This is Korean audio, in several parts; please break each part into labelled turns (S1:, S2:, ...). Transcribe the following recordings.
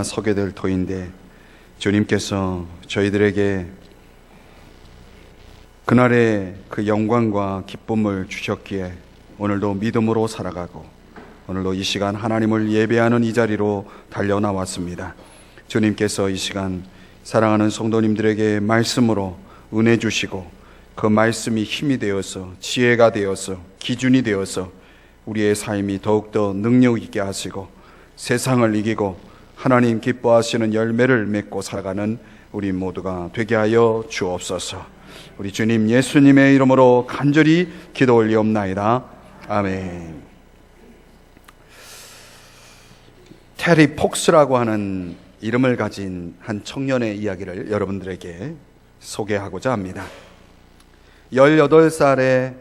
S1: 우리가 서게 될 터인데 주님께서 저희들에게 그날의 그 영광과 기쁨을 주셨기에 오늘도 믿음으로 살아가고 오늘도 이 시간 하나님을 예배하는 이 자리로 달려나왔습니다. 주님께서 이 시간 사랑하는 성도님들에게 말씀으로 은혜 주시고 그 말씀이 힘이 되어서 지혜가 되어서 기준이 되어서 우리의 삶이 더욱더 능력 있게 하시고 세상을 이기고 하나님 기뻐하시는 열매를 맺고 살아가는 우리 모두가 되게 하여 주옵소서. 우리 주님 예수님의 이름으로 간절히 기도 올리옵나이다. 아멘. 테리 폭스라고 하는 이름을 가진 한 청년의 이야기를 여러분들에게 소개하고자 합니다. 18살에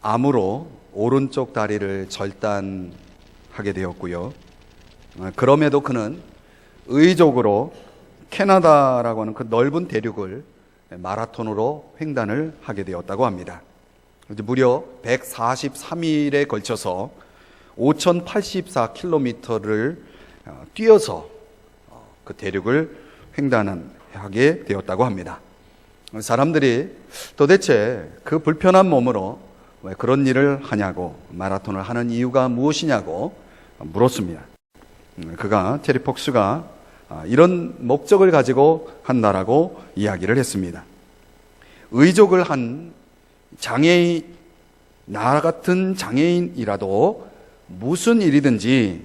S1: 암으로 오른쪽 다리를 절단하게 되었고요. 그럼에도 그는 의족으로 캐나다라고 하는 그 넓은 대륙을 마라톤으로 횡단을 하게 되었다고 합니다. 무려 143일에 걸쳐서 5,084km를 뛰어서 그 대륙을 횡단하게 되었다고 합니다. 사람들이 도대체 그 불편한 몸으로 왜 그런 일을 하냐고, 마라톤을 하는 이유가 무엇이냐고 물었습니다. 그가 테리 폭스가 이런 목적을 가지고 한다라고 이야기를 했습니다. 의족을 한 장애인, 나 같은 장애인이라도 무슨 일이든지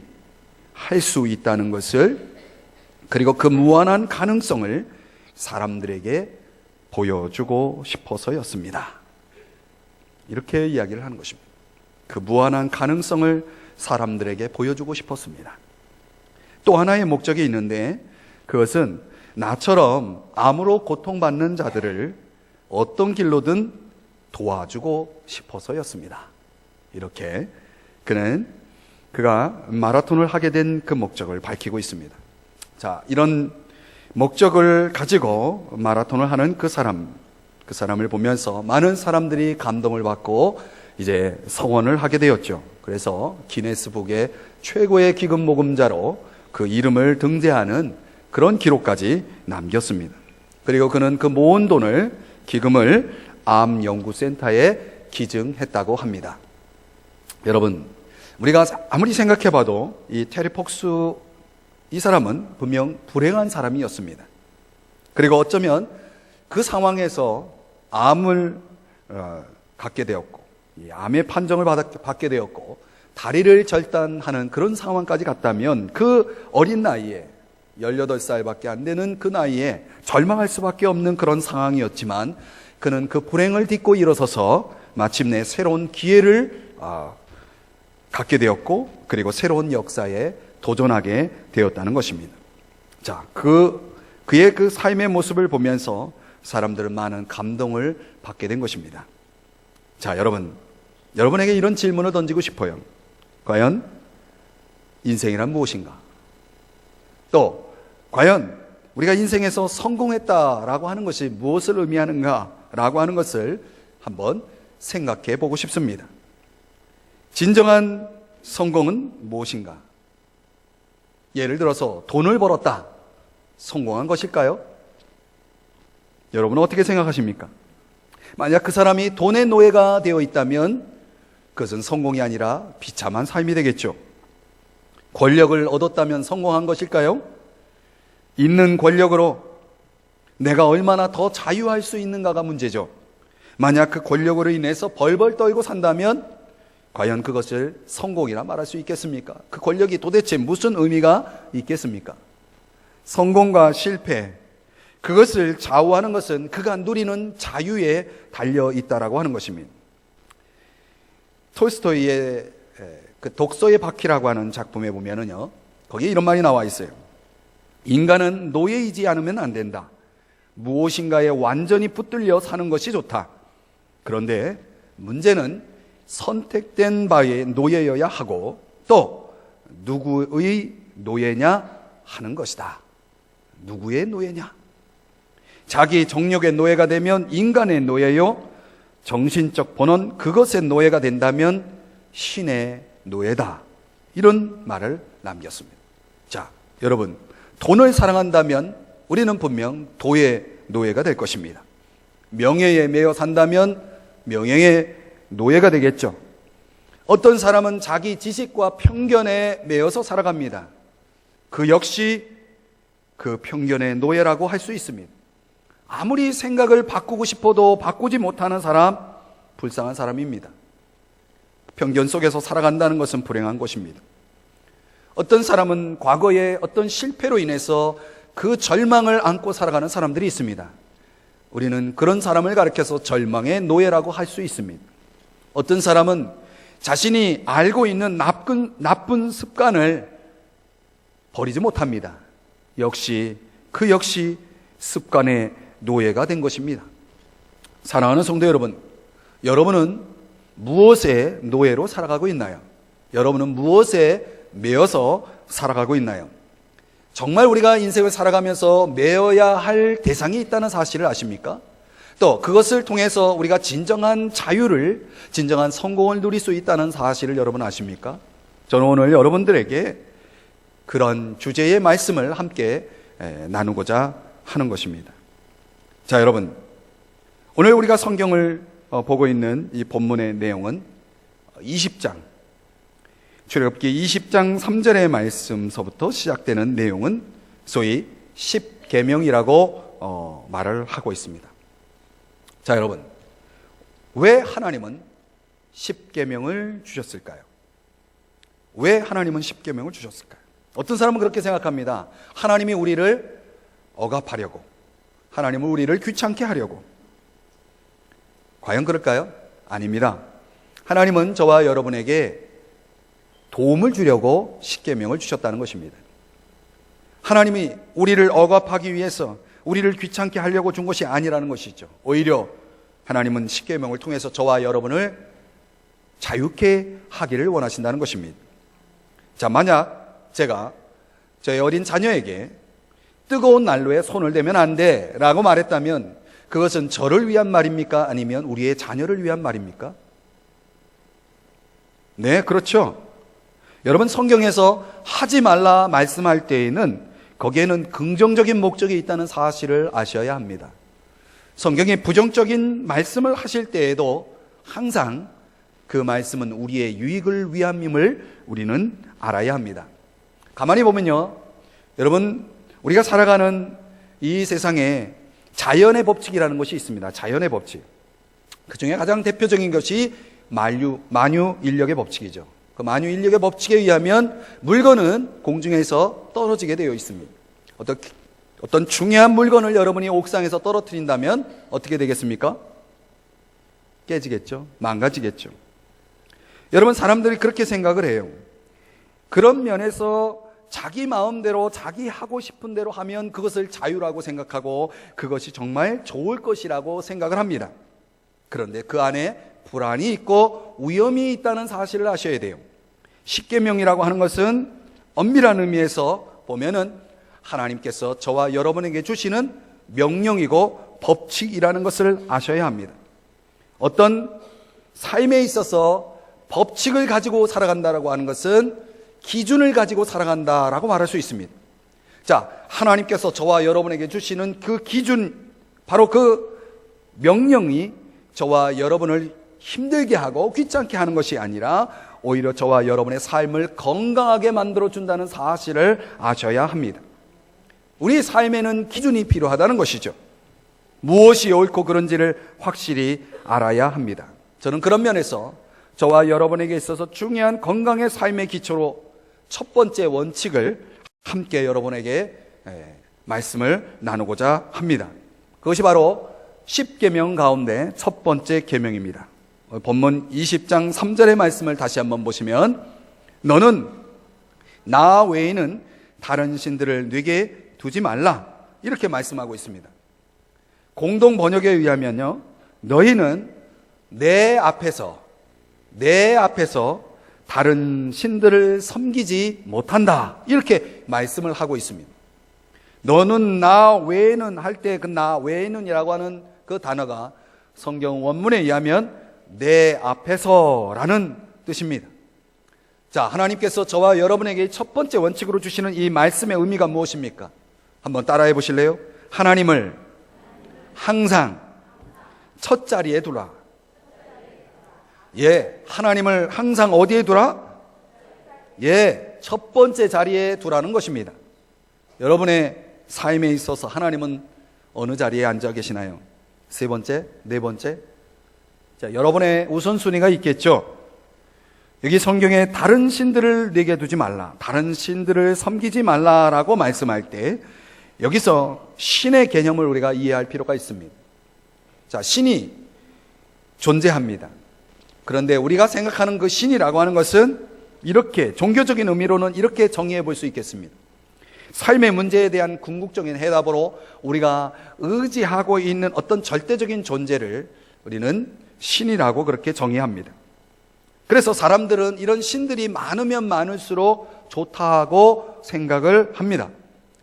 S1: 할 수 있다는 것을, 그리고 그 무한한 가능성을 사람들에게 보여주고 싶어서였습니다. 이렇게 이야기를 하는 것입니다. 그 무한한 가능성을 사람들에게 보여주고 싶었습니다. 또 하나의 목적이 있는데 그것은 나처럼 암으로 고통받는 자들을 어떤 길로든 도와주고 싶어서였습니다. 이렇게 그가 마라톤을 하게 된 그 목적을 밝히고 있습니다. 자, 이런 목적을 가지고 마라톤을 하는 그 사람을 보면서 많은 사람들이 감동을 받고 이제 성원을 하게 되었죠. 그래서 기네스북의 최고의 기금 모금자로 그 이름을 등재하는 그런 기록까지 남겼습니다. 그리고 그는 그 모은 돈을, 기금을 암 연구센터에 기증했다고 합니다. 여러분, 우리가 아무리 생각해봐도 이 테리 폭스, 이 사람은 분명 불행한 사람이었습니다. 그리고 어쩌면 그 상황에서 암을 갖게 되었고, 이 암의 판정을 받게 되었고, 다리를 절단하는 그런 상황까지 갔다면 그 어린 나이에 18살밖에 안 되는 그 나이에 절망할 수밖에 없는 그런 상황이었지만 그는 그 불행을 딛고 일어서서 마침내 새로운 기회를 갖게 되었고, 그리고 새로운 역사에 도전하게 되었다는 것입니다. 자, 그의 그 삶의 모습을 보면서 사람들은 많은 감동을 받게 된 것입니다. 자, 여러분에게 이런 질문을 던지고 싶어요. 과연 인생이란 무엇인가? 또 과연 우리가 인생에서 성공했다라고 하는 것이 무엇을 의미하는가라고 하는 것을 한번 생각해 보고 싶습니다. 진정한 성공은 무엇인가? 예를 들어서 돈을 벌었다, 성공한 것일까요? 여러분은 어떻게 생각하십니까? 만약 그 사람이 돈의 노예가 되어 있다면 그것은 성공이 아니라 비참한 삶이 되겠죠. 권력을 얻었다면 성공한 것일까요? 있는 권력으로 내가 얼마나 더 자유할 수 있는가가 문제죠. 만약 그 권력으로 인해서 벌벌 떨고 산다면 과연 그것을 성공이라 말할 수 있겠습니까? 그 권력이 도대체 무슨 의미가 있겠습니까? 성공과 실패, 그것을 좌우하는 것은 그가 누리는 자유에 달려 있다라고 하는 것입니다. 톨스토이의 그 독서의 바퀴라고 하는 작품에 보면은요, 거기에 이런 말이 나와 있어요. 인간은 노예이지 않으면 안 된다. 무엇인가에 완전히 붙들려 사는 것이 좋다. 그런데 문제는 선택된 바의 노예여야 하고 또 누구의 노예냐 하는 것이다. 누구의 노예냐? 자기 정력의 노예가 되면 인간의 노예요, 정신적 본원, 그것의 노예가 된다면 신의 노예다. 이런 말을 남겼습니다. 자, 여러분, 돈을 사랑한다면 우리는 분명 도의 노예가 될 것입니다. 명예에 매여 산다면 명예의 노예가 되겠죠. 어떤 사람은 자기 지식과 편견에 매여서 살아갑니다. 그 역시 그 편견의 노예라고 할 수 있습니다. 아무리 생각을 바꾸고 싶어도 바꾸지 못하는 사람, 불쌍한 사람입니다. 편견 속에서 살아간다는 것은 불행한 것입니다. 어떤 사람은 과거의 어떤 실패로 인해서 그 절망을 안고 살아가는 사람들이 있습니다. 우리는 그런 사람을 가리켜서 절망의 노예라고 할 수 있습니다. 어떤 사람은 자신이 알고 있는 나쁜 습관을 버리지 못합니다. 그 역시 습관의 노예가 된 것입니다. 사랑하는 성도 여러분, 여러분은 무엇의 노예로 살아가고 있나요? 여러분은 무엇에 매여서 살아가고 있나요? 정말 우리가 인생을 살아가면서 매여야 할 대상이 있다는 사실을 아십니까? 또 그것을 통해서 우리가 진정한 자유를, 진정한 성공을 누릴 수 있다는 사실을 여러분 아십니까? 저는 오늘 여러분들에게 그런 주제의 말씀을 함께 나누고자 하는 것입니다. 자, 여러분, 오늘 우리가 성경을 보고 있는 이 본문의 내용은 20장, 출애굽기 20장 3절의 말씀서부터 시작되는 내용은 소위 10계명이라고 말을 하고 있습니다. 자, 여러분, 왜 하나님은 10계명을 주셨을까요? 왜 하나님은 10계명을 주셨을까요? 어떤 사람은 그렇게 생각합니다. 하나님이 우리를 억압하려고, 하나님은 우리를 귀찮게 하려고. 과연 그럴까요? 아닙니다. 하나님은 저와 여러분에게 도움을 주려고 10계명을 주셨다는 것입니다. 하나님이 우리를 억압하기 위해서, 우리를 귀찮게 하려고 준 것이 아니라는 것이죠. 오히려 하나님은 10계명을 통해서 저와 여러분을 자유케 하기를 원하신다는 것입니다. 자, 만약 제가 저희 어린 자녀에게 뜨거운 난로에 손을 대면 안 돼 라고 말했다면 그것은 저를 위한 말입니까? 아니면 우리의 자녀를 위한 말입니까? 네, 그렇죠. 여러분, 성경에서 하지 말라 말씀할 때에는 거기에는 긍정적인 목적이 있다는 사실을 아셔야 합니다. 성경에 부정적인 말씀을 하실 때에도 항상 그 말씀은 우리의 유익을 위함임을 우리는 알아야 합니다. 가만히 보면요, 여러분, 우리가 살아가는 이 세상에 자연의 법칙이라는 것이 있습니다. 자연의 법칙. 그 중에 가장 대표적인 것이 만유인력의 법칙이죠. 그 만유인력의 법칙에 의하면 물건은 공중에서 떨어지게 되어 있습니다. 어떤 중요한 물건을 여러분이 옥상에서 떨어뜨린다면 어떻게 되겠습니까? 깨지겠죠. 망가지겠죠. 여러분, 사람들이 그렇게 생각을 해요. 그런 면에서 자기 마음대로, 자기 하고 싶은 대로 하면 그것을 자유라고 생각하고 그것이 정말 좋을 것이라고 생각을 합니다. 그런데 그 안에 불안이 있고 위험이 있다는 사실을 아셔야 돼요. 10계명이라고 하는 것은 엄밀한 의미에서 보면은 하나님께서 저와 여러분에게 주시는 명령이고 법칙이라는 것을 아셔야 합니다. 어떤 삶에 있어서 법칙을 가지고 살아간다라고 하는 것은 기준을 가지고 살아간다라고 말할 수 있습니다. 자, 하나님께서 저와 여러분에게 주시는 그 기준, 바로 그 명령이 저와 여러분을 힘들게 하고 귀찮게 하는 것이 아니라 오히려 저와 여러분의 삶을 건강하게 만들어준다는 사실을 아셔야 합니다. 우리 삶에는 기준이 필요하다는 것이죠. 무엇이 옳고 그른지를 확실히 알아야 합니다. 저는 그런 면에서 저와 여러분에게 있어서 중요한 건강의 삶의 기초로 첫 번째 원칙을 함께 여러분에게 말씀을 나누고자 합니다. 그것이 바로 10계명 가운데 첫 번째 계명입니다. 본문 20장 3절의 말씀을 다시 한번 보시면 너는 나 외에는 다른 신들을 네게 두지 말라, 이렇게 말씀하고 있습니다. 공동 번역에 의하면요, 너희는 내 앞에서 다른 신들을 섬기지 못한다, 이렇게 말씀을 하고 있습니다. 너는 나 외에는 할 때 그 나 외에는 이라고 하는 그 단어가 성경 원문에 의하면 내 앞에서라는 뜻입니다. 자, 하나님께서 저와 여러분에게 첫 번째 원칙으로 주시는 이 말씀의 의미가 무엇입니까? 한번 따라해 보실래요? 하나님을 항상 첫 자리에 두라. 예, 하나님을 항상 어디에 두라? 예, 첫 번째 자리에 두라는 것입니다. 여러분의 삶에 있어서 하나님은 어느 자리에 앉아 계시나요? 세 번째? 네 번째? 자, 여러분의 우선순위가 있겠죠? 여기 성경에 다른 신들을 내게 두지 말라, 다른 신들을 섬기지 말라라고 말씀할 때 여기서 신의 개념을 우리가 이해할 필요가 있습니다. 자, 신이 존재합니다. 그런데 우리가 생각하는 그 신이라고 하는 것은 이렇게 종교적인 의미로는 이렇게 정의해 볼 수 있겠습니다. 삶의 문제에 대한 궁극적인 해답으로 우리가 의지하고 있는 어떤 절대적인 존재를 우리는 신이라고 그렇게 정의합니다. 그래서 사람들은 이런 신들이 많으면 많을수록 좋다고 생각을 합니다.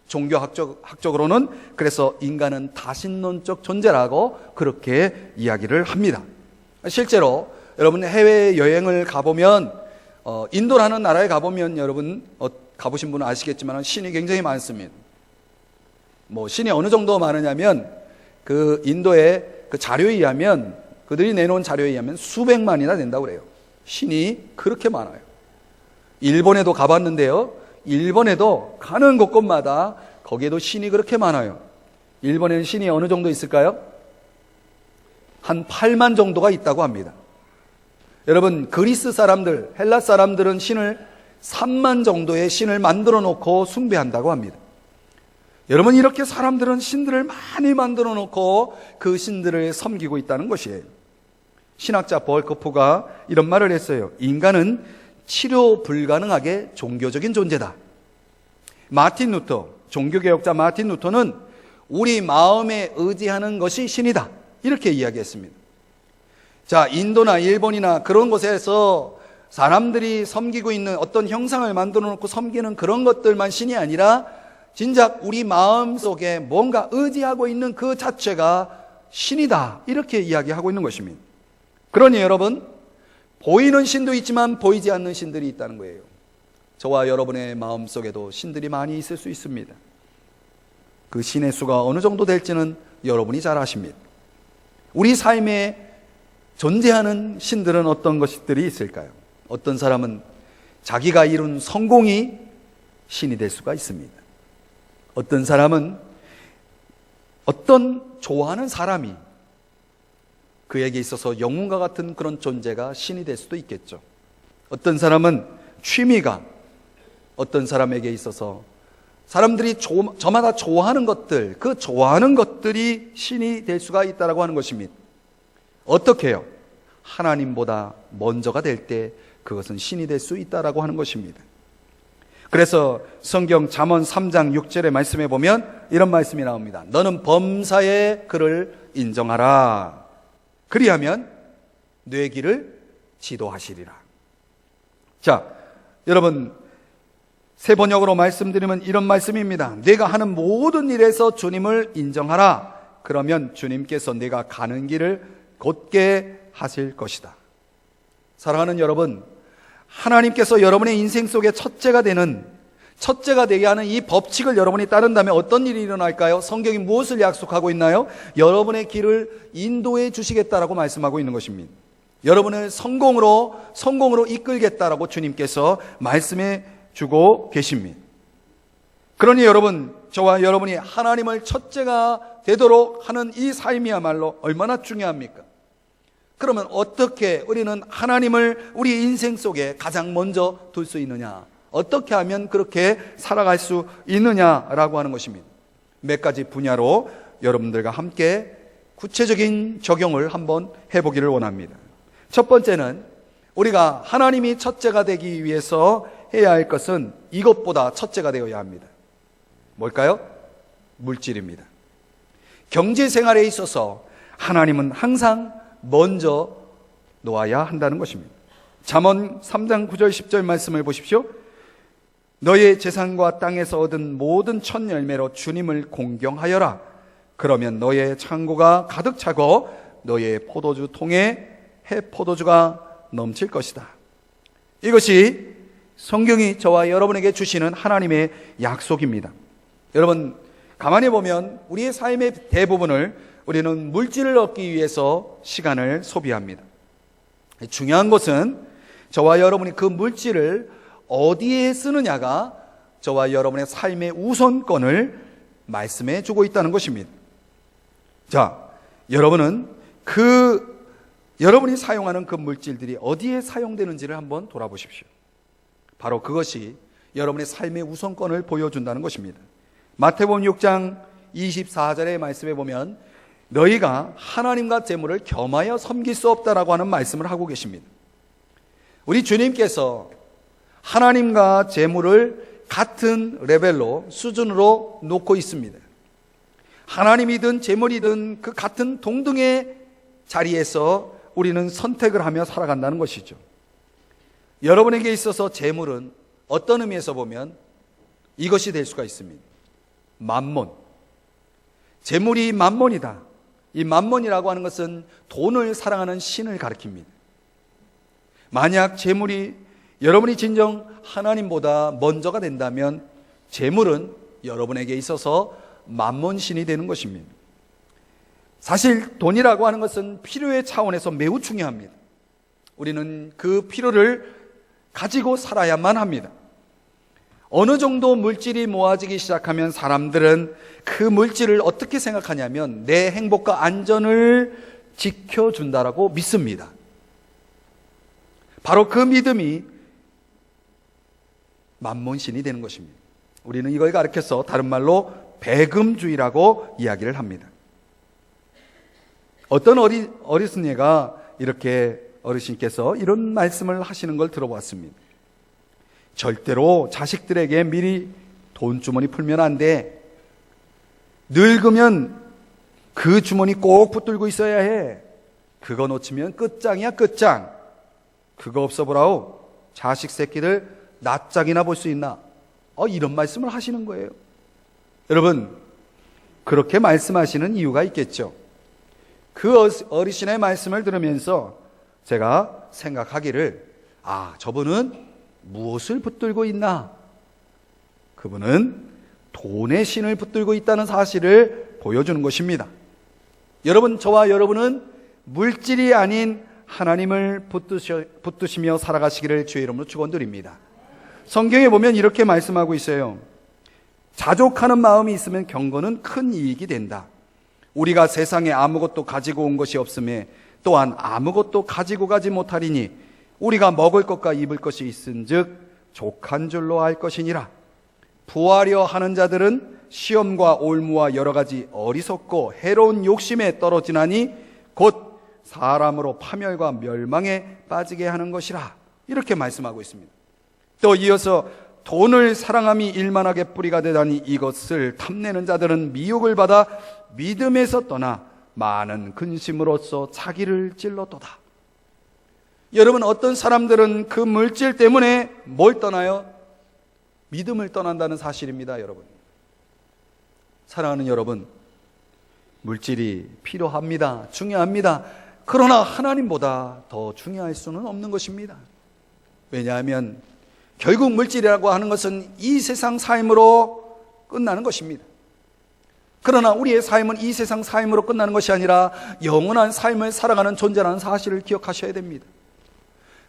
S1: 종교학적으로는 그래서 인간은 다신론적 존재라고 그렇게 이야기를 합니다. 실제로 여러분 해외여행을 가보면 인도라는 나라에 가보면 여러분 가보신 분은 아시겠지만 신이 굉장히 많습니다. 신이 어느 정도 많으냐면 그 인도의 그 자료에 의하면 그들이 내놓은 자료에 의하면 수백만이나 된다고 그래요. 신이 그렇게 많아요. 일본에도 가봤는데요. 일본에도 가는 곳곳마다 거기에도 신이 그렇게 많아요. 일본에는 신이 어느 정도 있을까요? 한 8만 정도가 있다고 합니다. 여러분, 그리스 사람들, 헬라 사람들은 신을 3만 정도의 신을 만들어 놓고 숭배한다고 합니다. 여러분, 이렇게 사람들은 신들을 많이 만들어 놓고 그 신들을 섬기고 있다는 것이에요. 신학자 벌커프가 이런 말을 했어요. 인간은 치료 불가능하게 종교적인 존재다. 마틴 루터, 종교개혁자 마틴 루터는 우리 마음에 의지하는 것이 신이다, 이렇게 이야기했습니다. 자, 인도나 일본이나 그런 곳에서 사람들이 섬기고 있는 어떤 형상을 만들어 놓고 섬기는 그런 것들만 신이 아니라 진작 우리 마음속에 뭔가 의지하고 있는 그 자체가 신이다, 이렇게 이야기하고 있는 것입니다. 그러니 여러분, 보이는 신도 있지만 보이지 않는 신들이 있다는 거예요. 저와 여러분의 마음속에도 신들이 많이 있을 수 있습니다. 그 신의 수가 어느 정도 될지는 여러분이 잘 아십니다. 우리 삶에 존재하는 신들은 어떤 것들이 있을까요? 어떤 사람은 자기가 이룬 성공이 신이 될 수가 있습니다. 어떤 사람은 어떤 좋아하는 사람이 그에게 있어서 영웅과 같은 그런 존재가 신이 될 수도 있겠죠. 어떤 사람은 취미가 어떤 사람에게 있어서 사람들이 저마다 좋아하는 것들, 그 좋아하는 것들이 신이 될 수가 있다고 하는 것입니다. 어떻게 해요? 하나님보다 먼저가 될 때 그것은 신이 될 수 있다고 하는 것입니다. 그래서 성경 잠언 3장 6절의 말씀에 보면 이런 말씀이 나옵니다. 너는 범사의 그를 인정하라. 그리하면 뇌 길을 지도하시리라. 자, 여러분, 새 번역으로 말씀드리면 이런 말씀입니다. 내가 하는 모든 일에서 주님을 인정하라. 그러면 주님께서 내가 가는 길을 곧게 하실 것이다. 사랑하는 여러분, 하나님께서 여러분의 인생 속에 첫째가 되게 하는 이 법칙을 여러분이 따른다면 어떤 일이 일어날까요? 성경이 무엇을 약속하고 있나요? 여러분의 길을 인도해 주시겠다라고 말씀하고 있는 것입니다. 여러분을 성공으로 이끌겠다라고 주님께서 말씀해 주고 계십니다. 그러니 여러분, 저와 여러분이 하나님을 첫째가 되도록 하는 이 삶이야말로 얼마나 중요합니까? 그러면 어떻게 우리는 하나님을 우리 인생 속에 가장 먼저 둘 수 있느냐? 어떻게 하면 그렇게 살아갈 수 있느냐라고 하는 것입니다. 몇 가지 분야로 여러분들과 함께 구체적인 적용을 한번 해보기를 원합니다. 첫 번째는 우리가 하나님이 첫째가 되기 위해서 해야 할 것은 이것보다 첫째가 되어야 합니다. 뭘까요? 물질입니다. 경제 생활에 있어서 하나님은 항상 먼저 놓아야 한다는 것입니다. 잠언 3장 9절 10절 말씀을 보십시오. 너의 재산과 땅에서 얻은 모든 첫 열매로 주님을 공경하여라. 그러면 너의 창고가 가득 차고 너의 포도주 통에 해 포도주가 넘칠 것이다. 이것이 성경이 저와 여러분에게 주시는 하나님의 약속입니다. 여러분, 가만히 보면 우리의 삶의 대부분을 우리는 물질을 얻기 위해서 시간을 소비합니다. 중요한 것은 저와 여러분이 그 물질을 어디에 쓰느냐가 저와 여러분의 삶의 우선권을 말씀해 주고 있다는 것입니다. 자, 여러분은 여러분이 사용하는 그 물질들이 어디에 사용되는지를 한번 돌아보십시오. 바로 그것이 여러분의 삶의 우선권을 보여준다는 것입니다. 마태복음 6장 24절의 말씀에 보면 너희가 하나님과 재물을 겸하여 섬길 수 없다라고 하는 말씀을 하고 계십니다. 우리 주님께서 하나님과 재물을 같은 레벨로, 수준으로 놓고 있습니다. 하나님이든 재물이든 그 같은 동등의 자리에서 우리는 선택을 하며 살아간다는 것이죠. 여러분에게 있어서 재물은 어떤 의미에서 보면 이것이 될 수가 있습니다. 만몬. 재물이 만몬이다. 이 만몬이라고 하는 것은 돈을 사랑하는 신을 가리킵니다. 만약 재물이 여러분이 진정 하나님보다 먼저가 된다면 재물은 여러분에게 있어서 만몬신이 되는 것입니다. 사실 돈이라고 하는 것은 필요의 차원에서 매우 중요합니다. 우리는 그 필요를 가지고 살아야만 합니다. 어느 정도 물질이 모아지기 시작하면 사람들은 그 물질을 어떻게 생각하냐면 내 행복과 안전을 지켜준다라고 믿습니다. 바로 그 믿음이 만몬신이 되는 것입니다. 우리는 이걸 가르쳐서 다른 말로 배금주의라고 이야기를 합니다. 어떤 어리순이가 이렇게 어르신께서 이런 말씀을 하시는 걸 들어봤습니다. 절대로 자식들에게 미리 돈 주머니 풀면 안 돼. 늙으면 그 주머니 꼭 붙들고 있어야 해. 그거 놓치면 끝장이야, 끝장. 그거 없어보라오. 자식 새끼들 낯짝이나 볼 수 있나? 이런 말씀을 하시는 거예요. 여러분, 그렇게 말씀하시는 이유가 있겠죠. 그 어르신의 말씀을 들으면서 제가 생각하기를, 저분은 무엇을 붙들고 있나? 그분은 돈의 신을 붙들고 있다는 사실을 보여주는 것입니다. 여러분, 저와 여러분은 물질이 아닌 하나님을 붙드시며 살아가시기를 주의 이름으로 축원드립니다. 성경에 보면 이렇게 말씀하고 있어요. 자족하는 마음이 있으면 경건은 큰 이익이 된다. 우리가 세상에 아무것도 가지고 온 것이 없음에 또한 아무것도 가지고 가지 못하리니 우리가 먹을 것과 입을 것이 있은즉 족한 줄로 알 것이니라. 부하려 하는 자들은 시험과 올무와 여러 가지 어리석고 해로운 욕심에 떨어지나니 곧 사람으로 파멸과 멸망에 빠지게 하는 것이라. 이렇게 말씀하고 있습니다. 또 이어서 돈을 사랑함이 일만하게 뿌리가 되다니 이것을 탐내는 자들은 미혹을 받아 믿음에서 떠나 많은 근심으로써 자기를 찔렀도다. 여러분, 어떤 사람들은 그 물질 때문에 뭘 떠나요? 믿음을 떠난다는 사실입니다. 여러분, 사랑하는 여러분, 물질이 필요합니다. 중요합니다. 그러나 하나님보다 더 중요할 수는 없는 것입니다. 왜냐하면 결국 물질이라고 하는 것은 이 세상 삶으로 끝나는 것입니다. 그러나 우리의 삶은 이 세상 삶으로 끝나는 것이 아니라 영원한 삶을 살아가는 존재라는 사실을 기억하셔야 됩니다.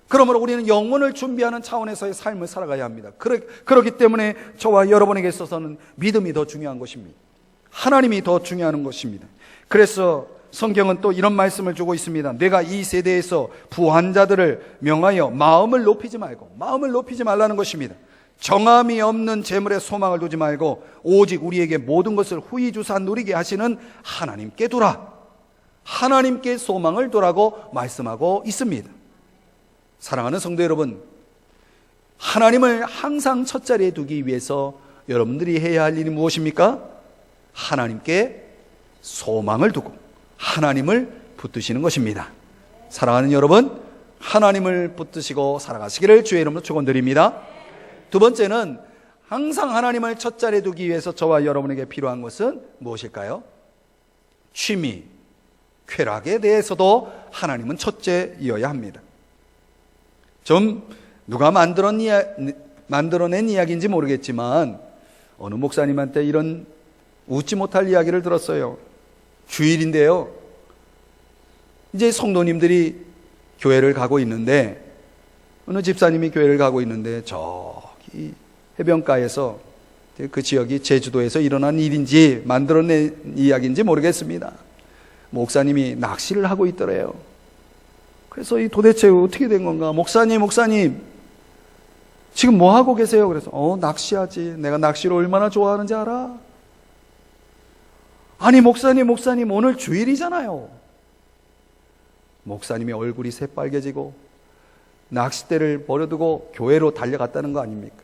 S1: 그러므로 우리는 영혼을 준비하는 차원에서의 삶을 살아가야 합니다. 그렇기 때문에 저와 여러분에게 있어서는 믿음이 더 중요한 것입니다. 하나님이 더 중요한 것입니다. 그래서 성경은 또 이런 말씀을 주고 있습니다. 내가 이 세대에서 부한 자들을 명하여 마음을 높이지 말라는 것입니다. 정함이 없는 재물에 소망을 두지 말고 오직 우리에게 모든 것을 후히 주사 누리게 하시는 하나님께 두라. 하나님께 소망을 두라고 말씀하고 있습니다. 사랑하는 성도 여러분, 하나님을 항상 첫 자리에 두기 위해서 여러분들이 해야 할 일이 무엇입니까? 하나님께 소망을 두고 하나님을 붙드시는 것입니다. 사랑하는 여러분, 하나님을 붙드시고 살아가시기를 주의 이름으로 축원드립니다. 두 번째는 항상 하나님을 첫 자리에 두기 위해서 저와 여러분에게 필요한 것은 무엇일까요? 취미, 쾌락에 대해서도 하나님은 첫째이어야 합니다. 좀 누가 만들어낸 이야기인지 모르겠지만 어느 목사님한테 이런 웃지 못할 이야기를 들었어요. 주일인데요, 이제 성도님들이 교회를 가고 있는데, 어느 집사님이 교회를 가고 있는데 저기 해변가에서, 그 지역이 제주도에서 일어난 일인지 만들어낸 이야기인지 모르겠습니다, 목사님이 낚시를 하고 있더래요. 그래서 이 도대체 어떻게 된 건가? 목사님 지금 뭐 하고 계세요? 그래서 낚시하지. 내가 낚시를 얼마나 좋아하는지 알아? 아니 목사님 오늘 주일이잖아요. 목사님의 얼굴이 새빨개지고 낚싯대를 버려두고 교회로 달려갔다는 거 아닙니까?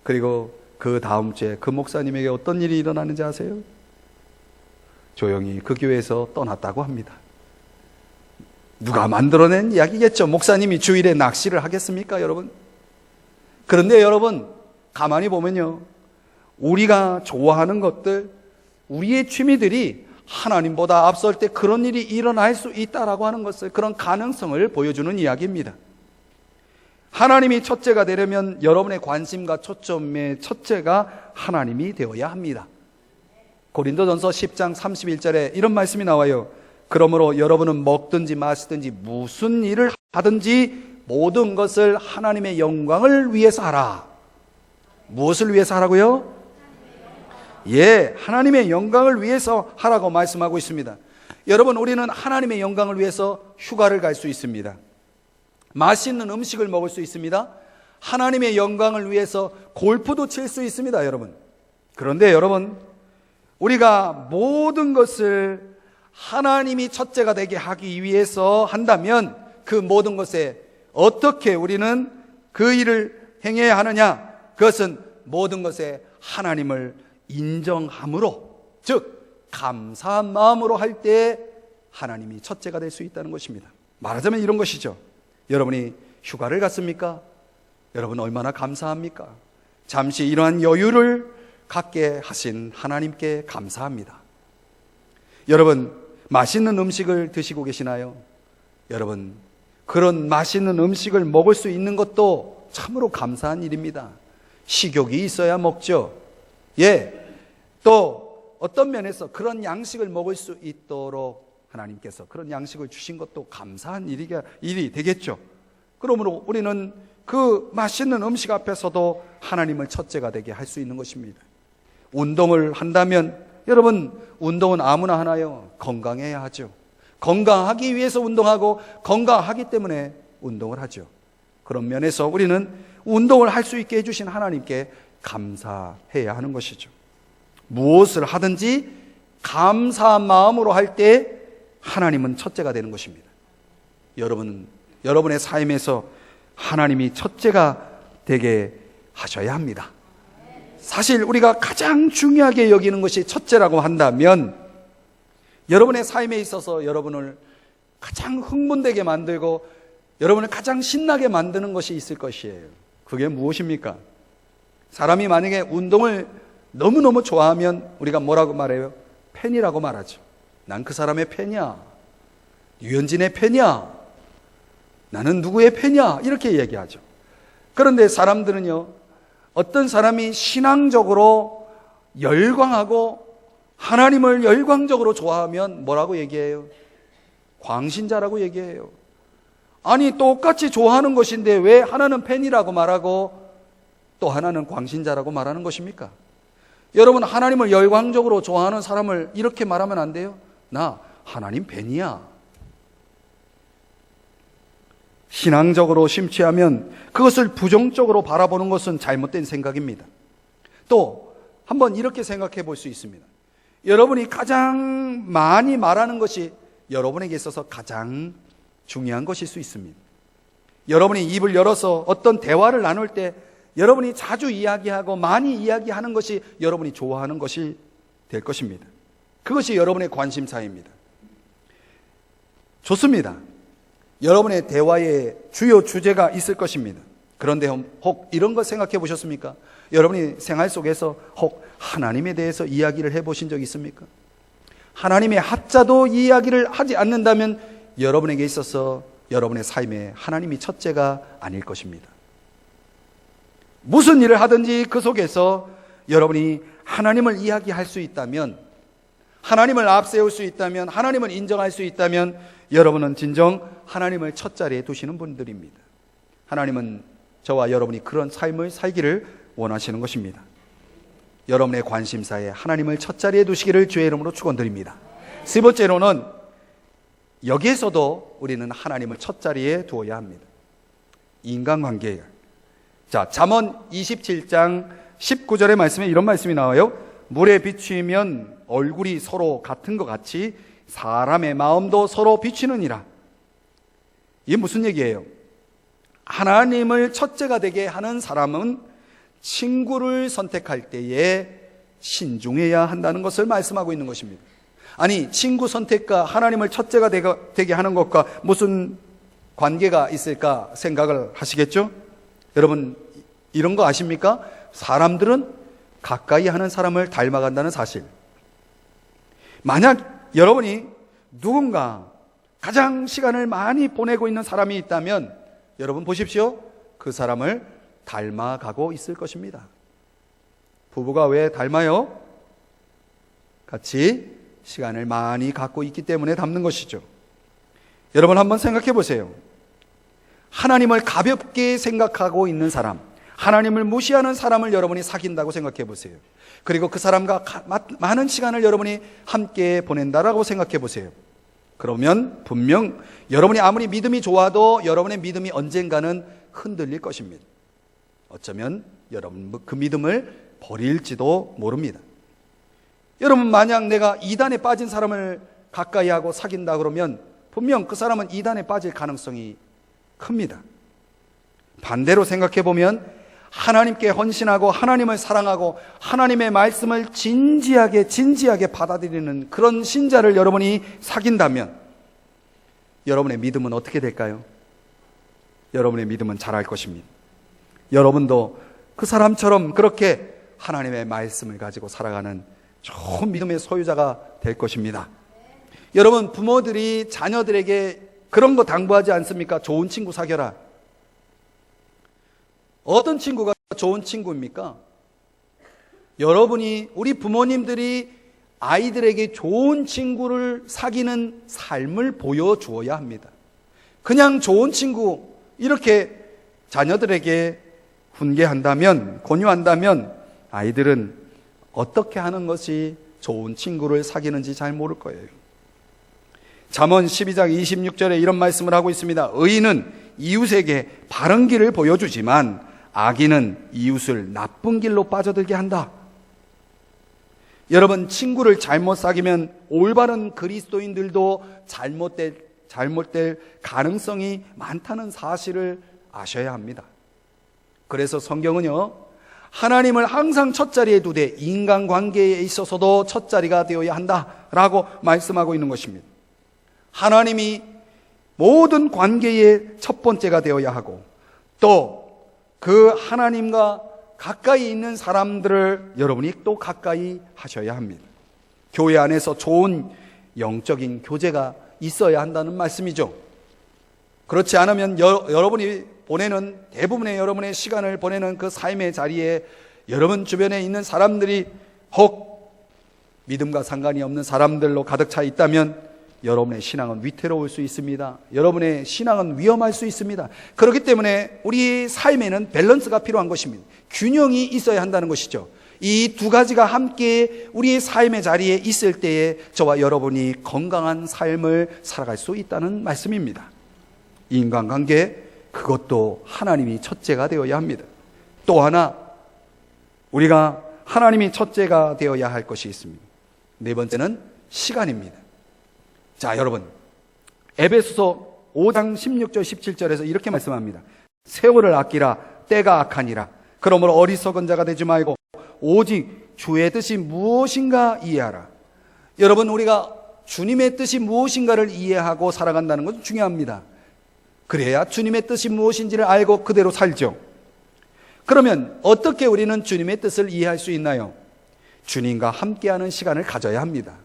S1: 그리고 그 다음 주에 그 목사님에게 어떤 일이 일어나는지 아세요? 조용히 그 교회에서 떠났다고 합니다. 누가 만들어낸 이야기겠죠. 목사님이 주일에 낚시를 하겠습니까, 여러분? 그런데 여러분, 가만히 보면요, 우리가 좋아하는 것들, 우리의 취미들이 하나님보다 앞설 때 그런 일이 일어날 수 있다라고 하는 것을, 그런 가능성을 보여주는 이야기입니다. 하나님이 첫째가 되려면 여러분의 관심과 초점의 첫째가 하나님이 되어야 합니다. 고린도전서 10장 31절에 이런 말씀이 나와요. 그러므로 여러분은 먹든지 마시든지 무슨 일을 하든지 모든 것을 하나님의 영광을 위해서 하라. 무엇을 위해서 하라고요? 예, 하나님의 영광을 위해서 하라고 말씀하고 있습니다. 여러분, 우리는 하나님의 영광을 위해서 휴가를 갈 수 있습니다. 맛있는 음식을 먹을 수 있습니다. 하나님의 영광을 위해서 골프도 칠 수 있습니다, 여러분. 그런데 여러분, 우리가 모든 것을 하나님이 첫째가 되게 하기 위해서 한다면 그 모든 것에 어떻게 우리는 그 일을 행해야 하느냐? 그것은 모든 것에 하나님을 인정함으로, 즉 감사한 마음으로 할 때 하나님이 첫째가 될 수 있다는 것입니다. 말하자면 이런 것이죠. 여러분이 휴가를 갔습니까? 여러분 얼마나 감사합니까? 잠시 이러한 여유를 갖게 하신 하나님께 감사합니다. 여러분, 맛있는 음식을 드시고 계시나요? 여러분, 그런 맛있는 음식을 먹을 수 있는 것도 참으로 감사한 일입니다. 식욕이 있어야 먹죠. 예, 또 어떤 면에서 그런 양식을 먹을 수 있도록 하나님께서 그런 양식을 주신 것도 감사한 일이 되겠죠. 그러므로 우리는 그 맛있는 음식 앞에서도 하나님을 첫째가 되게 할 수 있는 것입니다. 운동을 한다면, 여러분, 운동은 아무나 하나요? 건강해야 하죠. 건강하기 위해서 운동하고 건강하기 때문에 운동을 하죠. 그런 면에서 우리는 운동을 할 수 있게 해주신 하나님께 감사해야 하는 것이죠. 무엇을 하든지 감사한 마음으로 할 때 하나님은 첫째가 되는 것입니다. 여러분의 삶에서 하나님이 첫째가 되게 하셔야 합니다. 사실 우리가 가장 중요하게 여기는 것이 첫째라고 한다면, 여러분의 삶에 있어서 여러분을 가장 흥분되게 만들고 여러분을 가장 신나게 만드는 것이 있을 것이에요. 그게 무엇입니까? 사람이 만약에 운동을 너무너무 좋아하면 우리가 뭐라고 말해요? 팬이라고 말하죠. 난 그 사람의 팬이야. 유현진의 팬이야. 나는 누구의 팬이야. 이렇게 얘기하죠. 그런데 사람들은요, 어떤 사람이 신앙적으로 열광하고 하나님을 열광적으로 좋아하면 뭐라고 얘기해요? 광신자라고 얘기해요. 아니, 똑같이 좋아하는 것인데 왜 하나는 팬이라고 말하고 또 하나는 광신자라고 말하는 것입니까? 여러분, 하나님을 열광적으로 좋아하는 사람을 이렇게 말하면 안 돼요. 나 하나님 팬이야. 신앙적으로 심취하면 그것을 부정적으로 바라보는 것은 잘못된 생각입니다. 또 한번 이렇게 생각해 볼 수 있습니다. 여러분이 가장 많이 말하는 것이 여러분에게 있어서 가장 중요한 것일 수 있습니다. 여러분이 입을 열어서 어떤 대화를 나눌 때 여러분이 자주 이야기하고 많이 이야기하는 것이 여러분이 좋아하는 것이 될 것입니다. 그것이 여러분의 관심사입니다. 좋습니다. 여러분의 대화의 주요 주제가 있을 것입니다. 그런데 혹 이런 거 생각해 보셨습니까? 여러분이 생활 속에서 혹 하나님에 대해서 이야기를 해보신 적 있습니까? 하나님의 하자도 이야기를 하지 않는다면 여러분에게 있어서 여러분의 삶에 하나님이 첫째가 아닐 것입니다. 무슨 일을 하든지 그 속에서 여러분이 하나님을 이야기할 수 있다면, 하나님을 앞세울 수 있다면, 하나님을 인정할 수 있다면 여러분은 진정 하나님을 첫 자리에 두시는 분들입니다. 하나님은 저와 여러분이 그런 삶을 살기를 원하시는 것입니다. 여러분의 관심사에 하나님을 첫 자리에 두시기를 주의 이름으로 축원드립니다. 세 번째로는 여기에서도 우리는 하나님을 첫 자리에 두어야 합니다. 인간관계예요. 자, 잠언 27장 19절의 말씀에 이런 말씀이 나와요. 물에 비추면 얼굴이 서로 같은 것 같이 사람의 마음도 서로 비추느니라. 이게 무슨 얘기예요? 하나님을 첫째가 되게 하는 사람은 친구를 선택할 때에 신중해야 한다는 것을 말씀하고 있는 것입니다. 아니, 친구 선택과 하나님을 첫째가 되게 하는 것과 무슨 관계가 있을까 생각을 하시겠죠? 여러분, 이런 거 아십니까? 사람들은 가까이 하는 사람을 닮아간다는 사실. 만약 여러분이 누군가 가장 시간을 많이 보내고 있는 사람이 있다면 여러분 보십시오. 그 사람을 닮아가고 있을 것입니다. 부부가 왜 닮아요? 같이 시간을 많이 갖고 있기 때문에 닮는 것이죠. 여러분 한번 생각해 보세요. 하나님을 가볍게 생각하고 있는 사람, 하나님을 무시하는 사람을 여러분이 사귄다고 생각해 보세요. 그리고 그 사람과 많은 시간을 여러분이 함께 보낸다라고 생각해 보세요. 그러면 분명 여러분이 아무리 믿음이 좋아도 여러분의 믿음이 언젠가는 흔들릴 것입니다. 어쩌면 여러분 그 믿음을 버릴지도 모릅니다. 여러분, 만약 내가 이단에 빠진 사람을 가까이 하고 사귄다 그러면 분명 그 사람은 이단에 빠질 가능성이 큽니다. 반대로 생각해 보면 하나님께 헌신하고 하나님을 사랑하고 하나님의 말씀을 진지하게 받아들이는 그런 신자를 여러분이 사귄다면 여러분의 믿음은 어떻게 될까요? 여러분의 믿음은 자랄 것입니다. 여러분도 그 사람처럼 그렇게 하나님의 말씀을 가지고 살아가는 좋은 믿음의 소유자가 될 것입니다. 여러분, 부모들이 자녀들에게 그런 거 당부하지 않습니까? 좋은 친구 사귀어라. 어떤 친구가 좋은 친구입니까? 여러분이, 우리 부모님들이 아이들에게 좋은 친구를 사귀는 삶을 보여주어야 합니다. 그냥 좋은 친구 이렇게 자녀들에게 훈계한다면, 권유한다면 아이들은 어떻게 하는 것이 좋은 친구를 사귀는지 잘 모를 거예요. 잠언 12장 26절에 이런 말씀을 하고 있습니다. 의인은 이웃에게 바른 길을 보여주지만 악인은 이웃을 나쁜 길로 빠져들게 한다. 여러분, 친구를 잘못 사귀면 올바른 그리스도인들도 잘못될 가능성이 많다는 사실을 아셔야 합니다. 그래서 성경은요, 하나님을 항상 첫자리에 두되 인간관계에 있어서도 첫자리가 되어야 한다라고 말씀하고 있는 것입니다. 하나님이 모든 관계의 첫 번째가 되어야 하고 또 그 하나님과 가까이 있는 사람들을 여러분이 또 가까이 하셔야 합니다. 교회 안에서 좋은 영적인 교제가 있어야 한다는 말씀이죠. 그렇지 않으면 여러분이 보내는 대부분의 여러분의 시간을 보내는 그 삶의 자리에 여러분 주변에 있는 사람들이 혹 믿음과 상관이 없는 사람들로 가득 차 있다면 여러분의 신앙은 위태로울 수 있습니다. 여러분의 신앙은 위험할 수 있습니다. 그렇기 때문에 우리 삶에는 밸런스가 필요한 것입니다. 균형이 있어야 한다는 것이죠. 이 두 가지가 함께 우리의 삶의 자리에 있을 때에 저와 여러분이 건강한 삶을 살아갈 수 있다는 말씀입니다. 인간관계, 그것도 하나님이 첫째가 되어야 합니다. 또 하나, 우리가 하나님이 첫째가 되어야 할 것이 있습니다. 네 번째는 시간입니다. 자, 여러분, 에베소서 5장 16절 17절에서 이렇게 말씀합니다. 세월을 아끼라, 때가 악하니라. 그러므로 어리석은 자가 되지 말고 오직 주의 뜻이 무엇인가 이해하라. 여러분, 우리가 주님의 뜻이 무엇인가를 이해하고 살아간다는 것은 중요합니다. 그래야 주님의 뜻이 무엇인지를 알고 그대로 살죠. 그러면 어떻게 우리는 주님의 뜻을 이해할 수 있나요? 주님과 함께하는 시간을 가져야 합니다.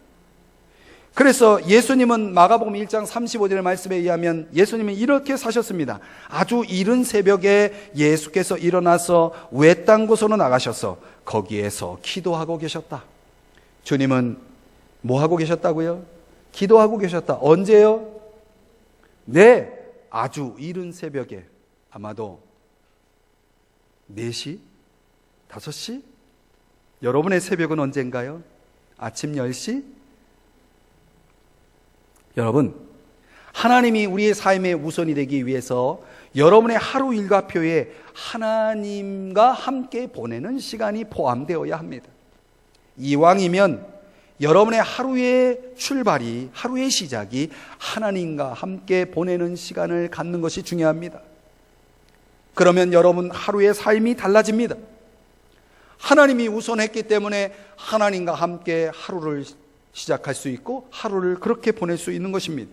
S1: 그래서 예수님은 마가복음 1장 35절의 말씀에 의하면 예수님은 이렇게 사셨습니다. 아주 이른 새벽에 예수께서 일어나서 외딴 곳으로 나가셔서 거기에서 기도하고 계셨다. 주님은 뭐 하고 계셨다고요? 기도하고 계셨다. 언제요? 네, 아주 이른 새벽에, 아마도 4시? 5시? 여러분의 새벽은 언젠가요? 아침 10시? 여러분, 하나님이 우리의 삶의 우선이 되기 위해서 여러분의 하루 일과표에 하나님과 함께 보내는 시간이 포함되어야 합니다. 이왕이면 여러분의 하루의 출발이, 하루의 시작이 하나님과 함께 보내는 시간을 갖는 것이 중요합니다. 그러면 여러분 하루의 삶이 달라집니다. 하나님이 우선했기 때문에 하나님과 함께 하루를 시작할 수 있고 하루를 그렇게 보낼 수 있는 것입니다.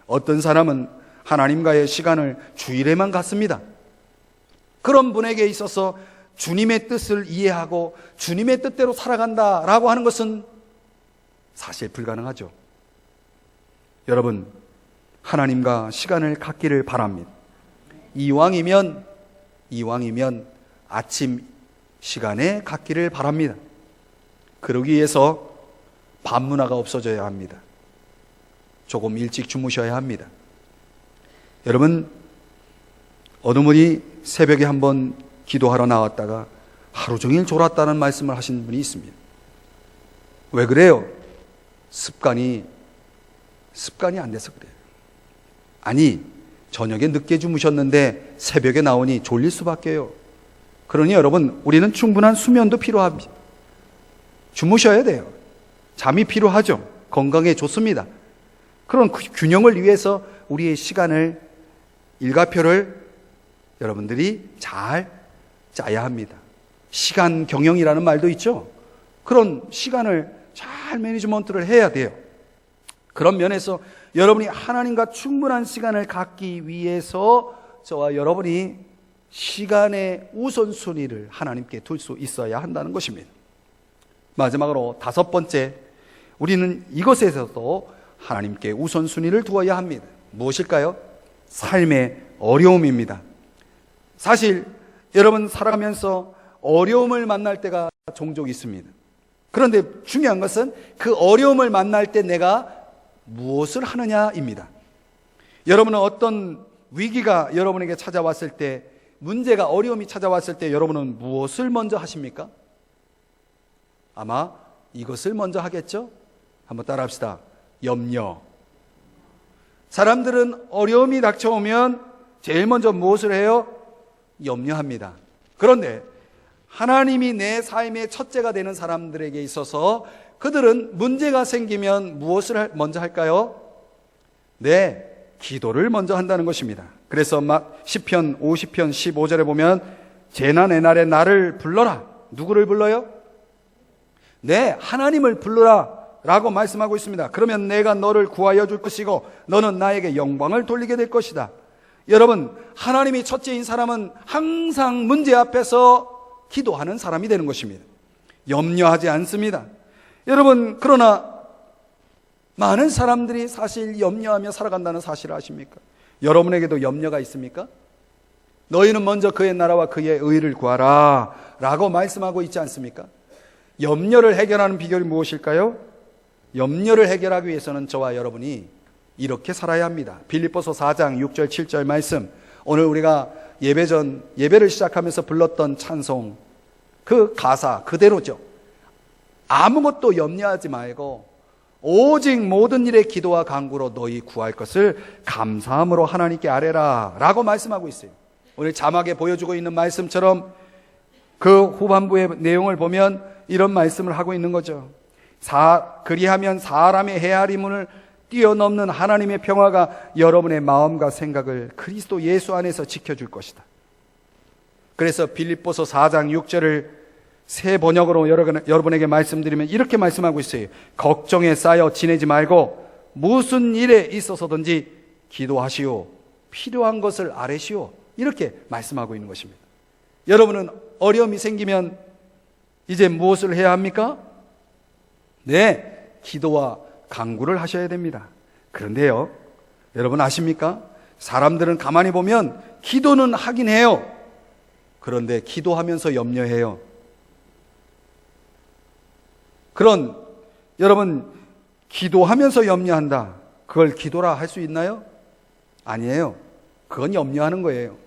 S1: 어떤 사람은 하나님과의 시간을 주일에만 갖습니다. 그런 분에게 있어서 주님의 뜻을 이해하고 주님의 뜻대로 살아간다라고 하는 것은 사실 불가능하죠. 여러분, 하나님과 시간을 갖기를 바랍니다. 이왕이면 아침 시간에 갖기를 바랍니다. 그러기 위해서 밤 문화가 없어져야 합니다. 조금 일찍 주무셔야 합니다. 여러분, 어느 분이 새벽에 한번 기도하러 나왔다가 하루 종일 졸았다는 말씀을 하신 분이 있습니다. 왜 그래요? 습관이 안 돼서 그래요. 아니, 저녁에 늦게 주무셨는데 새벽에 나오니 졸릴 수밖에요. 그러니 여러분, 우리는 충분한 수면도 필요합니다. 주무셔야 돼요. 잠이 필요하죠. 건강에 좋습니다. 그런 균형을 위해서 우리의 시간을, 일과표를 여러분들이 잘 짜야 합니다. 시간 경영이라는 말도 있죠. 그런 시간을 잘 매니지먼트를 해야 돼요. 그런 면에서 여러분이 하나님과 충분한 시간을 갖기 위해서 저와 여러분이 시간의 우선순위를 하나님께 둘 수 있어야 한다는 것입니다. 마지막으로 5번째, 우리는 이것에서도 하나님께 우선순위를 두어야 합니다. 무엇일까요? 삶의 어려움입니다. 사실 여러분 살아가면서 어려움을 만날 때가 종종 있습니다. 그런데 중요한 것은 그 어려움을 만날 때 내가 무엇을 하느냐입니다. 여러분은 어떤 위기가 여러분에게 찾아왔을 때, 문제가, 어려움이 찾아왔을 때 여러분은 무엇을 먼저 하십니까? 아마 이것을 먼저 하겠죠? 한번 따라 합시다. 염려. 사람들은 어려움이 닥쳐오면 제일 먼저 무엇을 해요? 염려합니다. 그런데 하나님이 내 삶의 첫째가 되는 사람들에게 있어서 그들은 문제가 생기면 무엇을 먼저 할까요? 네, 기도를 먼저 한다는 것입니다. 그래서 시편 50편 15절에 보면 재난의 날에 나를 불러라. 누구를 불러요? 네, 하나님을 불러라 라고 말씀하고 있습니다. 그러면 내가 너를 구하여 줄 것이고 너는 나에게 영광을 돌리게 될 것이다. 여러분, 하나님이 첫째인 사람은 항상 문제 앞에서 기도하는 사람이 되는 것입니다. 염려하지 않습니다. 여러분, 그러나 많은 사람들이 사실 염려하며 살아간다는 사실을 아십니까? 여러분에게도 염려가 있습니까? 너희는 먼저 그의 나라와 그의 의를 구하라 라고 말씀하고 있지 않습니까? 염려를 해결하는 비결이 무엇일까요? 염려를 해결하기 위해서는 저와 여러분이 이렇게 살아야 합니다. 빌립보서 4장 6절 7절 말씀, 오늘 우리가 예배를 시작하면서 불렀던 찬송, 그 가사 그대로죠. 아무것도 염려하지 말고 오직 모든 일에 기도와 간구로 너희 구할 것을 감사함으로 하나님께 아뢰라 라고 말씀하고 있어요. 오늘 자막에 보여주고 있는 말씀처럼 그 후반부의 내용을 보면 이런 말씀을 하고 있는 거죠. 그리하면 사람의 헤아림을 뛰어넘는 하나님의 평화가 여러분의 마음과 생각을 그리스도 예수 안에서 지켜줄 것이다. 그래서 빌립보서 4장 6절을 새 번역으로 여러분에게 말씀드리면 이렇게 말씀하고 있어요. 걱정에 쌓여 지내지 말고 무슨 일에 있어서든지 기도하시오. 필요한 것을 아뢰시오. 이렇게 말씀하고 있는 것입니다. 여러분은 어려움이 생기면 이제 무엇을 해야 합니까? 네, 기도와 간구를 하셔야 됩니다. 그런데요, 여러분 아십니까? 사람들은 가만히 보면 기도는 하긴 해요. 그런데 기도하면서 염려해요. 그런 여러분, 기도하면서 염려한다, 그걸 기도라 할 수 있나요? 아니에요. 그건 염려하는 거예요.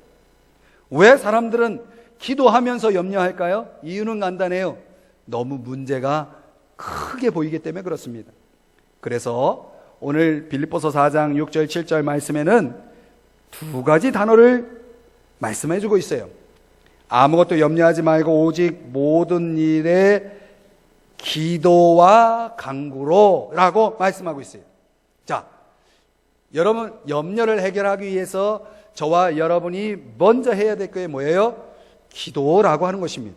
S1: 왜 사람들은 기도하면서 염려할까요? 이유는 간단해요. 너무 문제가 크게 보이기 때문에 그렇습니다. 그래서 오늘 빌립보서 4장 6절 7절 말씀에는 두 가지 단어를 말씀해 주고 있어요. 아무것도 염려하지 말고 오직 모든 일에 기도와 간구로 라고 말씀하고 있어요. 자, 여러분, 염려를 해결하기 위해서 저와 여러분이 먼저 해야 될 게 뭐예요? 기도라고 하는 것입니다.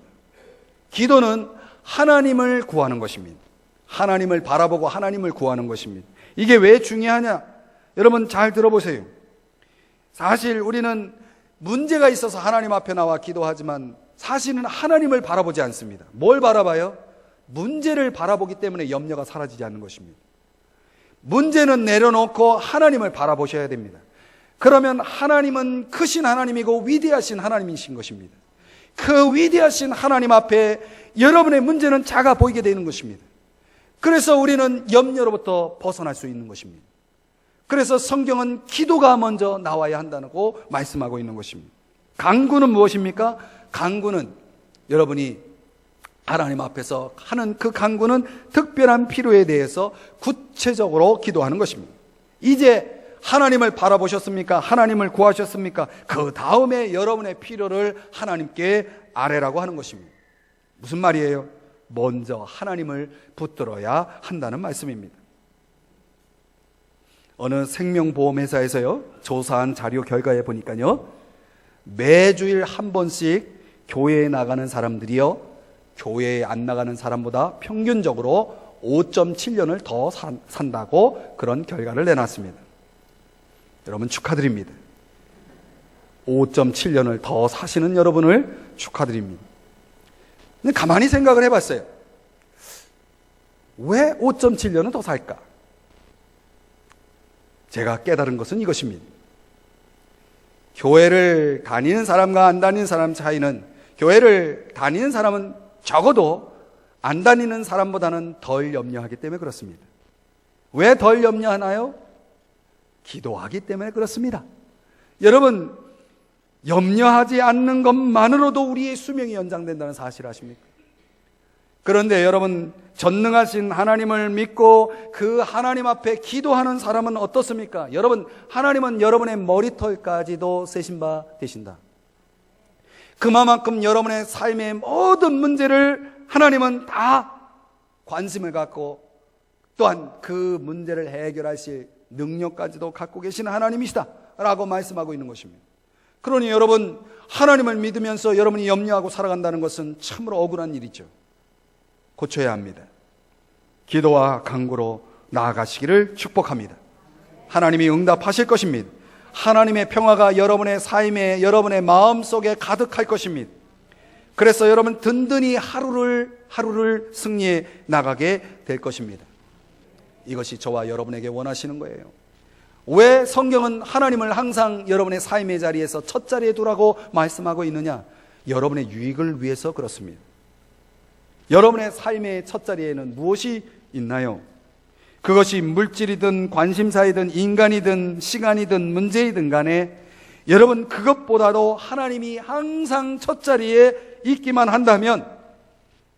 S1: 기도는 하나님을 구하는 것입니다. 하나님을 바라보고 하나님을 구하는 것입니다. 이게 왜 중요하냐? 여러분 잘 들어보세요. 사실 우리는 문제가 있어서 하나님 앞에 나와 기도하지만 사실은 하나님을 바라보지 않습니다. 뭘 바라봐요? 문제를 바라보기 때문에 염려가 사라지지 않는 것입니다. 문제는 내려놓고 하나님을 바라보셔야 됩니다. 그러면 하나님은 크신 하나님이고 위대하신 하나님이신 것입니다. 그 위대하신 하나님 앞에 여러분의 문제는 작아 보이게 되는 것입니다. 그래서 우리는 염려로부터 벗어날 수 있는 것입니다. 그래서 성경은 기도가 먼저 나와야 한다고 말씀하고 있는 것입니다. 간구는 무엇입니까? 간구는 여러분이 하나님 앞에서 하는 그 간구는 특별한 필요에 대해서 구체적으로 기도하는 것입니다. 이제 하나님을 바라보셨습니까? 하나님을 구하셨습니까? 그 다음에 여러분의 필요를 하나님께 아뢰라고 하는 것입니다. 무슨 말이에요? 먼저 하나님을 붙들어야 한다는 말씀입니다. 어느 생명보험회사에서요, 조사한 자료 결과에 보니까요, 매주일 한 번씩 교회에 나가는 사람들이요, 교회에 안 나가는 사람보다 평균적으로 5.7년을 더 산다고 그런 결과를 내놨습니다. 여러분 축하드립니다. 5.7년을 더 사시는 여러분을 축하드립니다. 근데 가만히 생각을 해봤어요. 왜 5.7년은 더 살까? 제가 깨달은 것은 이것입니다. 교회를 다니는 사람과 안 다니는 사람 차이는, 교회를 다니는 사람은 적어도 안 다니는 사람보다는 덜 염려하기 때문에 그렇습니다. 왜 덜 염려하나요? 기도하기 때문에 그렇습니다. 여러분, 염려하지 않는 것만으로도 우리의 수명이 연장된다는 사실 아십니까? 그런데 여러분, 전능하신 하나님을 믿고 그 하나님 앞에 기도하는 사람은 어떻습니까? 여러분, 하나님은 여러분의 머리털까지도 세신 바 되신다. 그만큼 여러분의 삶의 모든 문제를 하나님은 다 관심을 갖고 또한 그 문제를 해결하실 능력까지도 갖고 계신 하나님이시다 라고 말씀하고 있는 것입니다. 그러니 여러분, 하나님을 믿으면서 여러분이 염려하고 살아간다는 것은 참으로 억울한 일이죠. 고쳐야 합니다. 기도와 간구로 나아가시기를 축복합니다. 하나님이 응답하실 것입니다. 하나님의 평화가 여러분의 삶에, 여러분의 마음속에 가득할 것입니다. 그래서 여러분 든든히 하루를 승리해 나가게 될 것입니다. 이것이 저와 여러분에게 원하시는 거예요. 왜 성경은 하나님을 항상 여러분의 삶의 자리에서 첫 자리에 두라고 말씀하고 있느냐? 여러분의 유익을 위해서 그렇습니다. 여러분의 삶의 첫 자리에는 무엇이 있나요? 그것이 물질이든 관심사이든 인간이든 시간이든 문제이든 간에 여러분 그것보다도 하나님이 항상 첫 자리에 있기만 한다면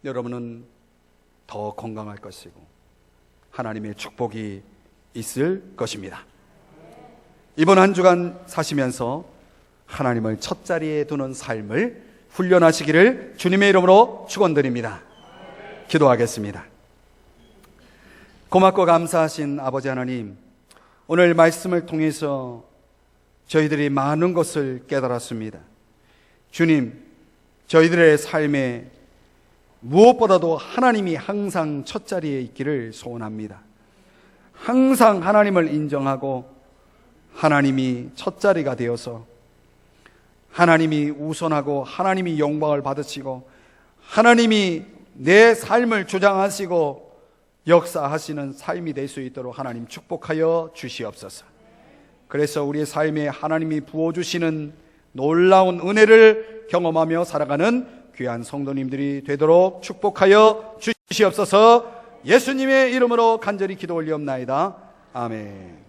S1: 여러분은 더 건강할 것이고 하나님의 축복이 있을 것입니다. 이번 한 주간 사시면서 하나님을 첫 자리에 두는 삶을 훈련하시기를 주님의 이름으로 축원드립니다. 기도하겠습니다. 고맙고 감사하신 아버지 하나님, 오늘 말씀을 통해서 저희들이 많은 것을 깨달았습니다. 주님, 저희들의 삶에 무엇보다도 하나님이 항상 첫 자리에 있기를 소원합니다. 항상 하나님을 인정하고 하나님이 첫 자리가 되어서 하나님이 우선하고 하나님이 영광을 받으시고 하나님이 내 삶을 주장하시고 역사하시는 삶이 될 수 있도록 하나님 축복하여 주시옵소서. 그래서 우리의 삶에 하나님이 부어주시는 놀라운 은혜를 경험하며 살아가는 귀한 성도님들이 되도록 축복하여 주시옵소서. 예수님의 이름으로 간절히 기도 올리옵나이다. 아멘.